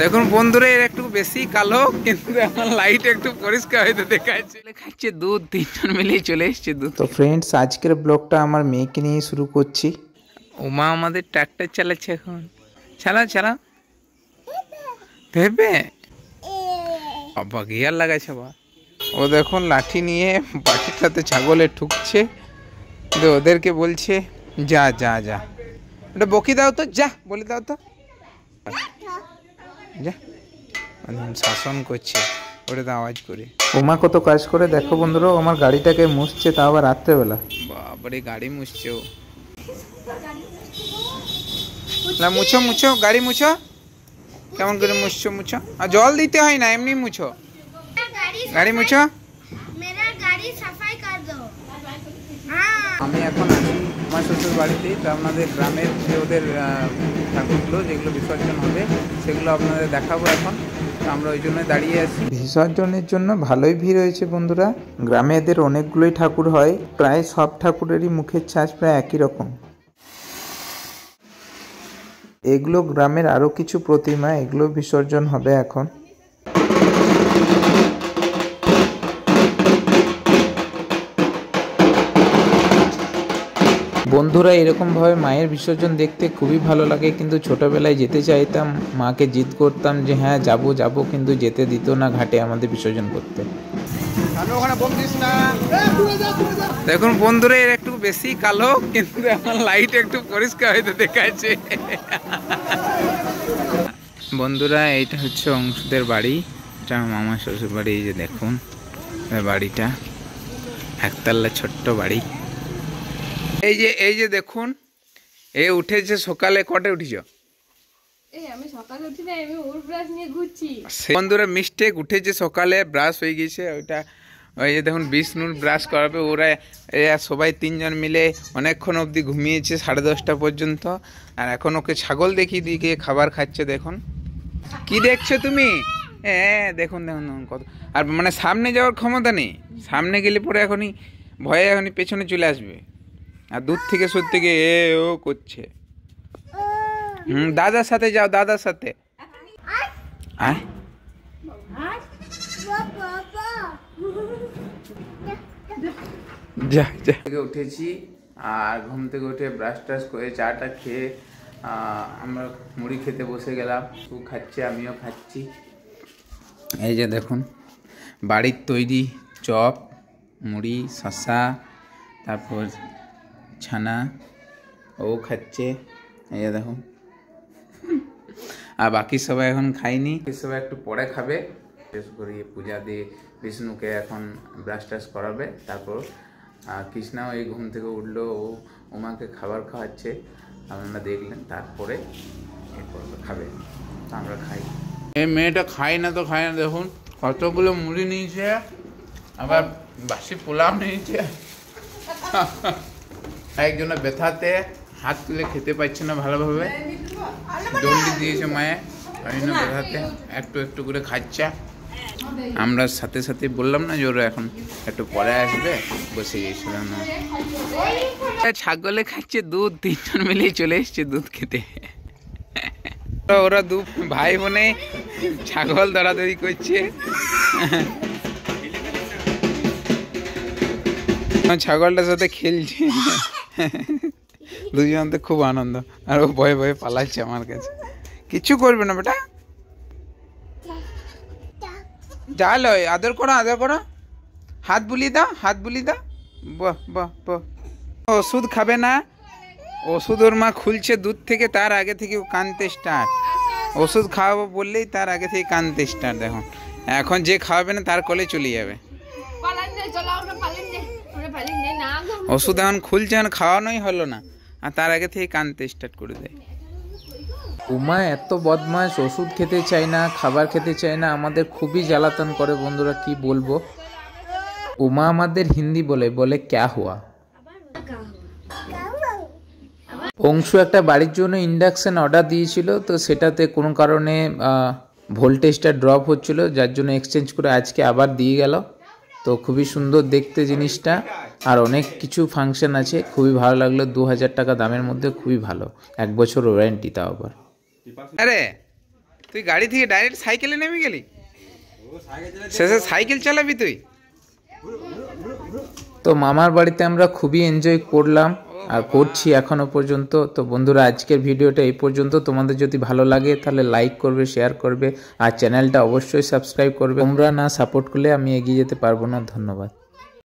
দেখুন বন্ধুরা, এর একটু বেশি কালো, কিন্তু এখন লাইট একটু পরিষ্কার হইতে দেখাচ্ছে। খাচ্ছে দুধ, তিনজন মিলেই চলে এসছে দুধ। তো ফ্রেন্ডস, আজকের ব্লগটা আমার মেয়েকে নিয়ে শুরু করছি। উমা আমাদের ট্রাক্টর চালাচ্ছে এখন। চালা চালা ভেবে বাবা গিয়ার লাগাইছে বা। ও দেখুন লাঠি নিয়ে বাটিটাতে ছাগলে ঠুকছে, কিন্তু ওদেরকে বলছে যা যা যা, ওটা বকি দাও তো, যা বলে দাও তো, যা। শাসন করছে ওটা আওয়াজ করে। উমা কত কাজ করে দেখো বন্ধুরা, আমার গাড়িটাকে মুছছে, তাও আবার রাত্রেবেলা। বাবারে গাড়ি মুছছে ও। না মুছো মুছো, গাড়ি মুছো, কেমন করে মুছছো মুছো, আর জল দিতে হয় না, এমনি মুছো, গাড়ি মুছো। আমি এখন আছি আমার শ্বশুর বাড়িতেই। তো আপনাদের গ্রামের যে ওদের ঠাকুরগুলো যেগুলো বিসর্জন হবে সেগুলো আপনাদের দেখাবো এখন। তো আমরা ওই জন্য দাঁড়িয়ে আছি। বিসর্জনের জন্য ভালোই ভিড় হয়েছে বন্ধুরা। গ্রামে এদের অনেকগুলোই ঠাকুর হয়, প্রায় সব ঠাকুরেরই মুখের ছাঁচ প্রায় একই রকম। এগুলো গ্রামের আরো কিছু প্রতিমা, এগুলো বিসর্জন হবে এখন। বন্ধুরা, এরকমভাবে মায়ের বিসর্জন দেখতে খুবই ভালো লাগে, কিন্তু ছোটবেলায় যেতে চাইতাম, মাকে জিদ করতাম যে হ্যাঁ যাবো যাবো, কিন্তু যেতে দিত না ঘাটে আমাদের বিসর্জন করতে। দেখুন বন্ধুরা, এর একটু বেশি কালো, কিন্তু এখন লাইট একটু পরিষ্কার হইতে দেখাচ্ছে। বন্ধুরা, এইটা হচ্ছে অংশুদের বাড়ি, এটা মামা শ্বশুর বাড়ি। এই যে দেখুন বাড়িটা, একতলা ছোট্ট বাড়ি। এই যে দেখুন, এ উঠেছে সকালে। কটে উঠিছ? বন্ধুরা মিস্টেক, উঠেছে সকালে, ব্রাশ হয়ে গেছে ওইটা। ওই যে দেখুন বিষ্ণুর ব্রাশ করাবে ওরা, সবাই তিনজন মিলে অনেকক্ষণ অবধি ঘুমিয়েছে, 10:30 পর্যন্ত। আর এখন ওকে ছাগল দেখিয়ে দিয়ে খাবার খাচ্ছে। দেখুন কি দেখছো তুমি? হ্যাঁ দেখুন দেখুন দেখুন কত। আর মানে সামনে যাওয়ার ক্ষমতা নেই, সামনে গেলে পরে এখনই ভয়ে এখনই পেছনে চলে আসবে। আর দূর থেকে সত্যি এ ও করছে। দাদার সাথে যাও, দাদার সাথে। যা যা। উঠেছি, আর ঘুম থেকে উঠে ব্রাশ টাশ করে চাটা খেয়ে আমরা মুড়ি খেতে বসে গেলাম। ও খাচ্ছে, আমিও খাচ্ছি। এই যে দেখুন বাড়ির তৈরি চপ, মুড়ি, শসা, তারপর ছানা, ও খাচ্ছে। এই যে দেখুন। আর বাকি সবাই এখন খাইনি, সবাই একটু পরে খাবে। শেষ করিয়ে পূজা দিয়ে বিষ্ণুকে এখন ব্রাশ টাশ করাবে। তারপর কৃষ্ণাও এই ঘুম থেকে উঠলো, ও উমাকে খাবার খাওয়াচ্ছে, আপনারা দেখলেন। তারপরে খাবে, আমরা খাই। এই মেয়েটা খাই না তো খাই না, দেখুন কতগুলো মুড়ি নিয়েছে, আবার বাসি পোলাও নিয়েছে। একজনে ব্যথাতে হাত তুলে খেতে পারছে না ভালোভাবে, দণ্ডি দিয়েছে মায়ে, ওই জন্য ব্যথাতে একটু একটু করে খাচ্ছে। আমরা সাথে সাথে বললাম না যে ওরা এখন একটু পরে আসবে, বসে গিয়েছিলাম। ছাগলে খাচ্ছে দুধ, তিনজন মিলেই চলে এসছে দুধ খেতে। ওরা দু ভাই বোনে ছাগল দৌড়াদৌড়ি করছে। ছাগলটার সাথে খেলছে, দুজন তো খুব আনন্দ। আর ও ভয়ে ভয়ে পালাচ্ছে আমার কাছে। কিছু করবে না বেটা, যা লয় আদর করো আদর করো, হাত বুলিয়ে দাও হাত বুলিয়ে দাও। বাহ বাহ বাহ। ওষুধ খাবে না, ওষুধ ওর মা খুলছে দুধ থেকে, তার আগে থেকে ও কাঁদতে স্টার্ট। ওষুধ খাওয়াবো বললেই তার আগে থেকে কাঁদতে স্টার্ট। দেখুন এখন যে খাওয়াবে না তার কোলে চলে যাবে। ওষুধ এখন খুলছে, এখন খাওয়ানোই হলো না, আর তার আগে থেকে কাঁদতে স্টার্ট করে দেয়। উমা এত বদমাশ, ওষুধ খেতে চায় না, খাবার খেতে চায় না, আমাদের খুবই জ্বালাতন করে বন্ধুরা, কি বলবো। উমা আমাদের হিন্দি বলে ক্যা হুয়া। অংশু একটা বাড়ির জন্য ইন্ডাকশন অর্ডার দিয়েছিল, তো সেটাতে কোনো কারণে ভোল্টেজটা ড্রপ হচ্ছিল, যার জন্য এক্সচেঞ্জ করে আজকে আবার দিয়ে গেল। তো খুবই সুন্দর দেখতে জিনিসটা, আর অনেক কিছু ফাংশন আছে, খুবই ভালো লাগলো। 2000 টাকা দামের মধ্যে খুবই ভালো, 1 বছর ওয়ারেন্টি, তাও আবার। আরে তুই গাড়ি থেকে ডাইরেক্ট সাইকেলে নেমে গেলি? শেষে সাইকেল চালাবি তুই? তো মামার বাড়িতে আমরা খুবই এনজয় করলাম আর করছি এখনো পর্যন্ত। তো বন্ধুরা, আজকের ভিডিওটা এই পর্যন্ত। তোমাদের যদি ভালো লাগে তাহলে লাইক করবে, শেয়ার করবে আর চ্যানেলটা অবশ্যই সাবস্ক্রাইব করবে। তোমরা না সাপোর্ট করলে আমি এগিয়ে যেতে পারবো না। ধন্যবাদ।